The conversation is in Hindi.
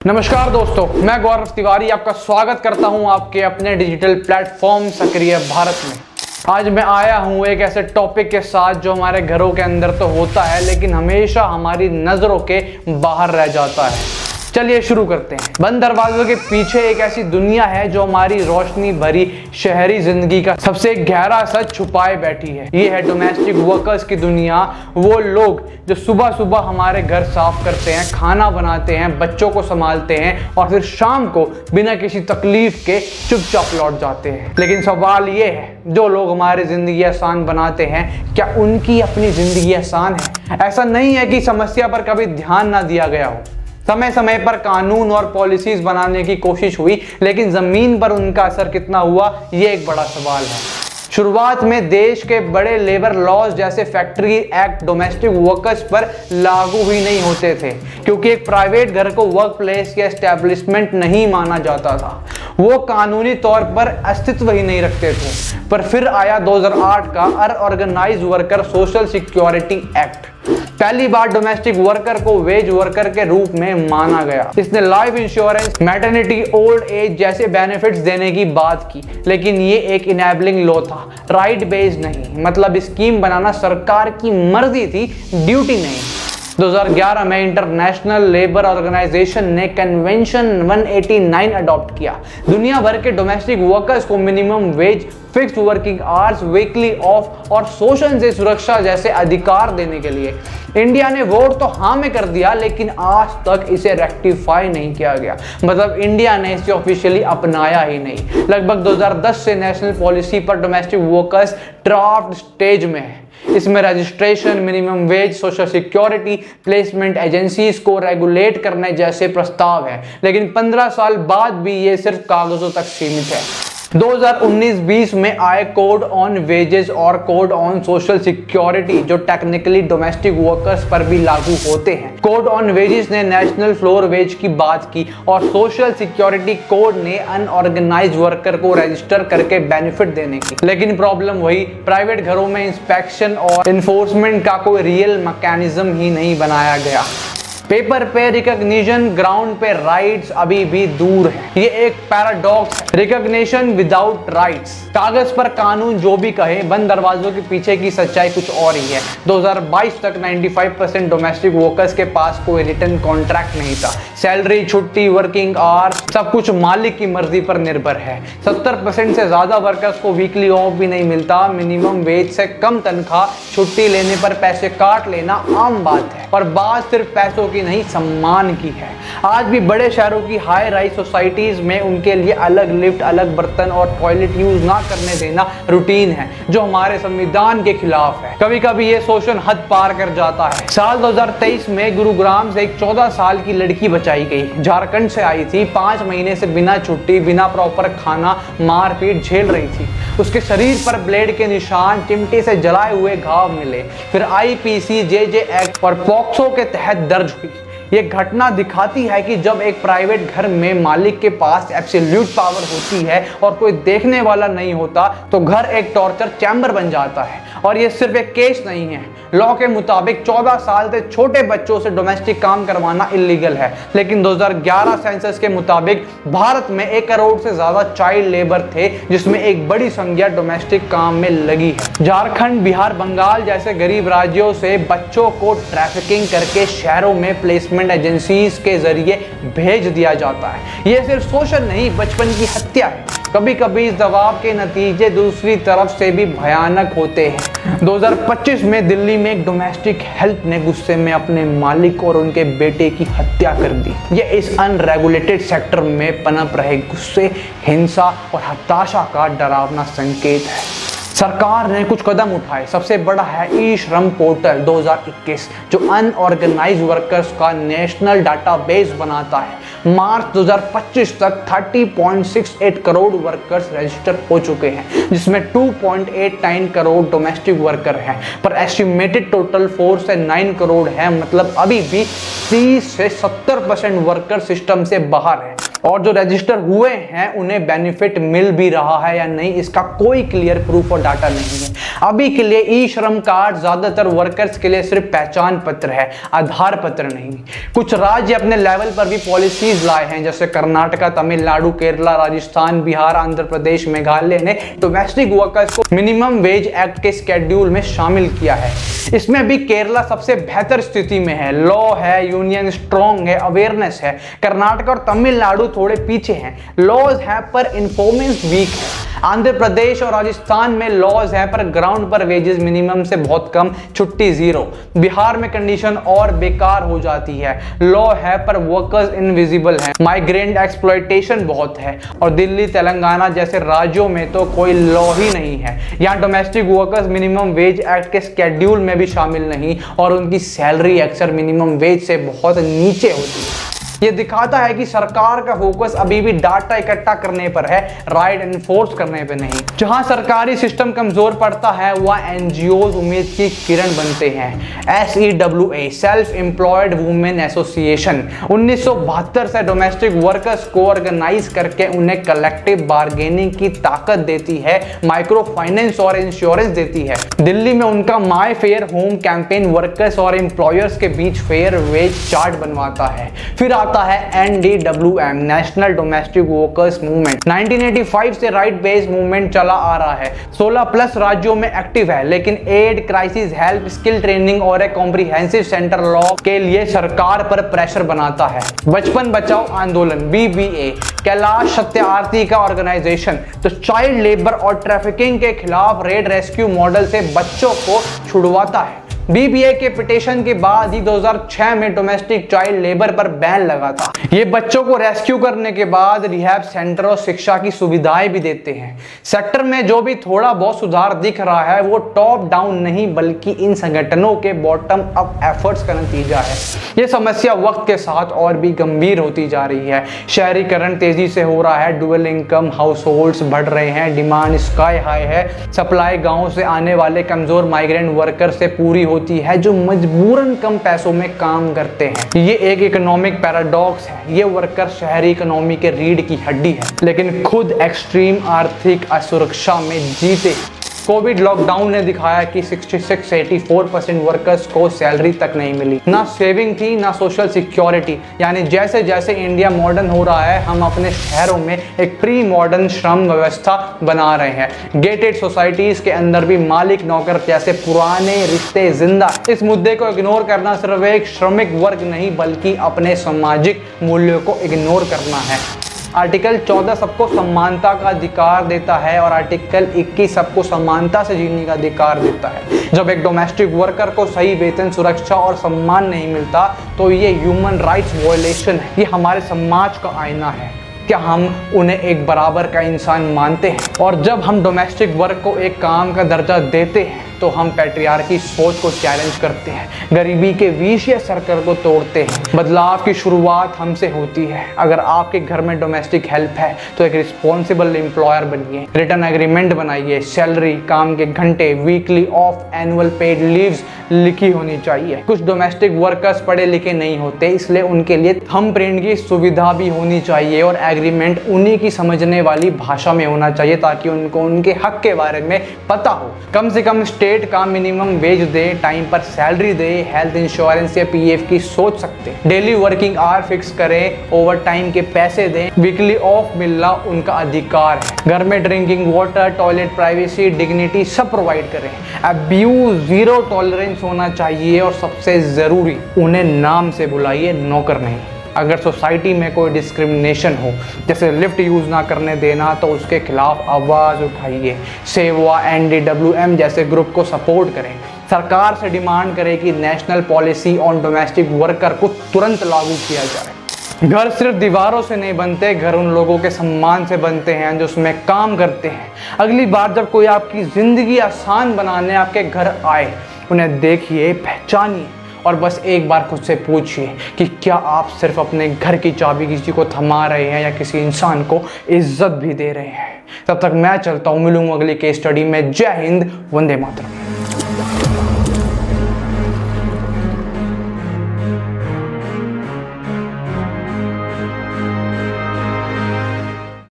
नमस्कार दोस्तों, मैं गौरव तिवारी आपका स्वागत करता हूं आपके अपने डिजिटल प्लेटफॉर्म सक्रिय भारत में। आज मैं आया हूं एक ऐसे टॉपिक के साथ जो हमारे घरों के अंदर तो होता है लेकिन हमेशा हमारी नजरों के बाहर रह जाता है। चलिए शुरू करते हैं। बंद दरवाजों के पीछे एक ऐसी दुनिया है जो हमारी रोशनी भरी शहरी जिंदगी का सबसे गहरा सच छुपाए बैठी है। ये है डोमेस्टिक वर्कर्स की दुनिया। वो लोग जो सुबह सुबह हमारे घर साफ करते हैं, खाना बनाते हैं, बच्चों को संभालते हैं और फिर शाम को बिना किसी तकलीफ के चुपचाप लौट जाते हैं। लेकिन सवाल ये है, जो लोग हमारी जिंदगी आसान बनाते हैं, क्या उनकी अपनी जिंदगी आसान है? ऐसा नहीं है कि समस्या पर कभी ध्यान ना दिया गया हो। समय समय पर कानून और पॉलिसीज बनाने की कोशिश हुई, लेकिन जमीन पर उनका असर कितना हुआ, ये एक बड़ा सवाल है। शुरुआत में देश के बड़े लेबर लॉज जैसे फैक्ट्री एक्ट डोमेस्टिक वर्कर्स पर लागू ही नहीं होते थे, क्योंकि एक प्राइवेट घर को वर्क प्लेस या एस्टेब्लिशमेंट नहीं माना जाता था। वो कानूनी तौर पर अस्तित्व ही नहीं रखते थे। पर फिर आया 2008 का unorganised worker social security act. पहली बार डोमेस्टिक वर्कर को वेज वर्कर के रूप में माना गया। इसने life insurance, maternity, old age जैसे बेनिफिट्स देने की बात की, लेकिन ये एक इनेबलिंग लॉ था, राइट बेस्ड नहीं। मतलब स्कीम बनाना सरकार की मर्जी थी, ड्यूटी नहीं। 2011 में इंटरनेशनल लेबर ऑर्गेनाइजेशन ने कन्वेंशन 189 अडॉप्ट किया। दुनिया भर के डोमेस्टिक वर्कर्स को minimum wage, fixed working hours, weekly off और शोषण से सुरक्षा जैसे अधिकार देने के लिए। इंडिया ने वोट तो हाँ में कर दिया, लेकिन आज तक इसे रेक्टिफाई नहीं किया गया। मतलब इंडिया ने इसे ऑफिशियली अपनाया ही नहीं। लगभग 2010 से नेशनल पॉलिसी पर डोमेस्टिक वर्कर्स ड्राफ्ट स्टेज में है। इसमें registration, minimum wage, social security, placement agencies को रेगुलेट करने जैसे प्रस्ताव है, लेकिन 15 साल बाद भी ये सिर्फ कागजों तक सीमित है। 2019-20 में आए कोड ऑन वेजेस और कोड ऑन सोशल सिक्योरिटी, जो टेक्निकली डोमेस्टिक वर्कर्स पर भी लागू होते हैं। कोड ऑन वेजेस ने नेशनल फ्लोर वेज की बात की और सोशल सिक्योरिटी कोड ने अनऑर्गेनाइज्ड वर्कर को रजिस्टर करके बेनिफिट देने की। लेकिन प्रॉब्लम वही, प्राइवेट घरों में इंस्पेक्शन और इन्फोर्समेंट का कोई रियल मैकेनिज्म ही नहीं बनाया गया। पेपर पे रिकॉग्निशन, ग्राउंड पे राइट्स अभी भी दूर है। ये एक पैराडॉक्स है, रिकॉग्निशन विदाउट राइट्स। कागज पर कानून जो भी कहे, बंद दरवाजों के पीछे की सच्चाई कुछ और ही है। 2022 तक 95% डोमेस्टिक वर्कर्स के पास कोई रिटर्न कॉन्ट्रैक्ट नहीं था। सैलरी, छुट्टी, वर्किंग आवर्स सब कुछ मालिक की मर्जी पर निर्भर है। 70% से ज्यादा वर्कर्स को वीकली ऑफ भी नहीं मिलता। मिनिमम वेज से कम तनख्वाह, छुट्टी लेने पर पैसे काट लेना आम बात है। और बात सिर्फ पैसों की नहीं, सम्मान की है। आज भी बड़े शहरों की हाई राइज सोसाइटीज में उनके लिए अलग लिफ्ट, अलग बर्तन और टॉयलेट यूज ना करने देना रूटीन है, जो हमारे संविधान के खिलाफ है। कभी कभी ये शोषण हद पार कर जाता है। साल 2023 में गुरुग्राम से एक 14 साल की लड़की बचाई गई। झारखंड से आई थी, 5 महीने से बिना छुट्टी, बिना प्रॉपर खाना, मारपीट झेल रही थी। उसके शरीर पर ब्लेड के निशान, चिमटे से जलाए हुए घाव मिले। फिर IPC, JJ एक्ट और पॉक्सो के तहत दर्ज हुई। ये घटना दिखाती है कि जब एक प्राइवेट घर में मालिक के पास एब्सोल्यूट पावर होती है और कोई देखने वाला नहीं होता, तो घर एक टॉर्चर चैम्बर बन जाता है। और ये सिर्फ एक केस नहीं है। लॉ के मुताबिक 14 साल से छोटे बच्चों से डोमेस्टिक काम करवाना इलीगल है। लेकिन 2011 सेंसस के मुताबिक भारत में 1 करोड़ से ज्यादा चाइल्ड लेबर थे, जिसमें एक बड़ी संख्या डोमेस्टिक काम में लगी है। झारखंड, बिहार, बंगाल जैसे गरीब राज्यों से बच्चों को ट्रैफिकिंग करके शहरों में प्लेसमेंट एजेंसीज के जरिए भेज दिया जाता है। ये सिर्फ शोषण नहीं, बचपन की हत्या है। कभी कभी इस दबाव के नतीजे दूसरी तरफ से भी भयानक होते हैं। 2025 में दिल्ली में एक डोमेस्टिक हेल्प ने गुस्से में अपने मालिक और उनके बेटे की हत्या कर दी। ये इस अनरेगुलेटेड सेक्टर में पनप रहे गुस्से, हिंसा और हताशा का डरावना संकेत है। सरकार ने कुछ कदम उठाए। सबसे बड़ा है ई श्रम पोर्टल 2021, जो अनऑर्गेनाइज्ड वर्कर्स का नेशनल डाटाबेस बनाता है। मार्च 2025 तक 30.68 करोड़ वर्कर्स रजिस्टर हो चुके हैं, जिसमें 2.89 करोड़ डोमेस्टिक वर्कर हैं। पर एस्टिमेटेड टोटल 4 से 9 करोड़ है। मतलब अभी भी 30 से 70% वर्कर सिस्टम से बाहर है। और जो रजिस्टर हुए हैं उन्हें बेनिफिट मिल भी रहा है या नहीं, इसका कोई क्लियर प्रूफ और डाटा नहीं है। अभी के लिए ई श्रम कार्ड ज्यादातर वर्कर्स के लिए सिर्फ पहचान पत्र है, आधार पत्र नहीं। कुछ राज्य अपने लेवल पर भी पॉलिसीज लाए हैं, जैसे कर्नाटका, तमिलनाडु, केरला, राजस्थान, बिहार, आंध्र प्रदेश, मेघालय ने डोमेस्टिक वर्कर्स को मिनिमम वेज एक्ट के स्केड्यूल में शामिल किया है। इसमें भी केरला सबसे बेहतर स्थिति में है, लॉ है, यूनियन स्ट्रॉन्ग है, अवेयरनेस है। कर्नाटक और तमिलनाडु थोड़े पीछे हैं, लॉज है पर इन्फॉर्मेंस वीक है। आंध्र प्रदेश और राजस्थान में लॉज है पर ग्राउंड पर वेजेस मिनिमम से बहुत कम, छुट्टी जीरो। बिहार में कंडीशन और बेकार हो जाती है, लॉ है पर वर्कर्स इनविजिबल हैं, माइग्रेंट एक्सप्लॉयटेशन बहुत है। और दिल्ली, तेलंगाना जैसे राज्यों में तो कोई लॉ ही नहीं है। यहाँ domestic workers minimum wage act के स्केड्यूल में भी शामिल नहीं और उनकी सैलरी अक्सर मिनिमम वेज से बहुत नीचे होती है। ये दिखाता है कि सरकार का फोकस अभी भी डाटा इकट्ठा करने पर है, राइट एनफोर्स करने पे नहीं। जहां सरकारी सिस्टम कमजोर पड़ता है वह एनजीओज उम्मीद की किरण बनते हैं। SEWA self employed women association 1972 से डोमेस्टिक वर्कर्स को ऑर्गेनाइज करके उन्हें कलेक्टिव बार्गेनिंग की ताकत देती है, माइक्रो फाइनेंस और इंश्योरेंस देती है। दिल्ली में उनका माई फेयर होम कैंपेन वर्कर्स और एम्प्लॉयर्स के बीच फेयर वेज चार्ट बनवाता है। फिर आता है NDWM national domestic workers movement. 1985 से राइट बेस्ड मूवमेंट चला आ रहा है, 16+ राज्यों में एक्टिव है, लेकिन aid, crisis help, skill training और एक कॉम्प्रिहेंसिव सेंटर लॉ के लिए सरकार पर प्रेशर बनाता है। बचपन बचाओ आंदोलन BBA कैलाश सत्यार्थी का ऑर्गेनाइजेशन तो चाइल्ड लेबर और ट्रैफिकिंग के खिलाफ रेड रेस्क्यू मॉडल से बच्चों को छुड़वाता है। BBA के पिटीशन के बाद ही 2006 में डोमेस्टिक चाइल्ड लेबर पर बैन लगा था। ये बच्चों को रेस्क्यू करने के बाद रिहैब सेंटर और शिक्षा की सुविधाएं भी देते हैं। सेक्टर में जो भी थोड़ा बहुत सुधार दिख रहा है वो टॉप डाउन नहीं बल्कि इन संगठनों के बॉटम अप एफर्ट्स का नतीजा है। ये समस्या वक्त के साथ और भी गंभीर होती जा रही है। शहरीकरण तेजी से हो रहा है, डुअल इनकम हाउस होल्ड्स बढ़ रहे हैं, डिमांड स्काई हाई है, सप्लाई गाँव से आने वाले कमजोर माइग्रेंट वर्कर से पूरी होती है जो मजबूरन कम पैसों में काम करते हैं। ये एक इकोनॉमिक पैराडॉक्स है। ये वर्कर शहरी इकोनॉमी के रीढ़ की हड्डी है, लेकिन खुद एक्सट्रीम आर्थिक असुरक्षा में जीते। कोविड लॉकडाउन ने दिखाया कि 66 से 84% वर्कर्स को सैलरी तक नहीं मिली, ना सेविंग थी ना सोशल सिक्योरिटी। यानी जैसे जैसे इंडिया मॉडर्न हो रहा है हम अपने शहरों में एक प्री मॉडर्न श्रम व्यवस्था बना रहे हैं। गेटेड सोसाइटीज के अंदर भी मालिक नौकर जैसे पुराने रिश्ते जिंदा। इस मुद्दे को इग्नोर करना सिर्फ एक श्रमिक वर्ग नहीं बल्कि अपने सामाजिक मूल्यों को इग्नोर करना है। आर्टिकल 14 सबको समानता का अधिकार देता है और आर्टिकल 21 सबको समानता से जीने का अधिकार देता है। जब एक डोमेस्टिक वर्कर को सही वेतन, सुरक्षा और सम्मान नहीं मिलता तो ये ह्यूमन राइट्स वायलेशन है। ये हमारे समाज का आईना है। क्या हम उन्हें एक बराबर का इंसान मानते हैं? और जब हम डोमेस्टिक वर्क को एक काम का दर्जा देते हैं तो हम पैट्रियार्की सोच को चैलेंज करते हैं, गरीबी के विषय सर्कल को तोड़ते हैं। बदलाव की शुरुआत हमसे होती है। अगर आपके घर में डोमेस्टिक हेल्प है तो एक रिस्पॉन्सिबल एम्प्लॉयर बनिए, रिटर्न एग्रीमेंट बनाइए, सैलरी, काम के घंटे, weekly off, annual paid leaves लिखी होनी चाहिए। कुछ डोमेस्टिक वर्कर्स पढ़े लिखे नहीं होते, इसलिए उनके लिए थंबप्रिंट की सुविधा भी होनी चाहिए और एग्रीमेंट उन्हीं की समझने वाली भाषा में होना चाहिए ताकि उनको उनके हक के बारे में पता हो। कम से कम स्टेट का मिनिमम वेज दे, टाइम पर सैलरी दे, हेल्थ इंश्योरेंस या PF की सोच सकते, डेली वर्किंग आवर फिक्स करें, ओवर टाइम के पैसे दें, वीकली ऑफ मिलना उनका अधिकार है। घर में drinking water, toilet, privacy, dignity सब प्रोवाइड करें। अब्यूज जीरो टॉलरेंस होना चाहिए और सबसे जरूरी उन्हें नाम से बुलाइए, नौकर नहीं। अगर सोसाइटी में कोई डिस्क्रिमिनेशन हो, जैसे लिफ्ट यूज़ ना करने देना, तो उसके खिलाफ आवाज़ उठाइए। सेवा, NDWM जैसे ग्रुप को सपोर्ट करें। सरकार से डिमांड करें कि national policy on domestic worker को तुरंत लागू किया जाए। घर सिर्फ दीवारों से नहीं बनते, घर उन लोगों के सम्मान से बनते हैं जो उसमें काम करते हैं। अगली बार जब कोई आपकी ज़िंदगी आसान बनाने आपके घर आए, उन्हें देखिए, पहचानिए और बस एक बार खुद से पूछिए कि क्या आप सिर्फ अपने घर की चाबी किसी को थमा रहे हैं या किसी इंसान को इज्जत भी दे रहे हैं। तब तक मैं चलता हूँ, मिलूंगा अगली केस स्टडी में। जय हिंद, वंदे मातरम।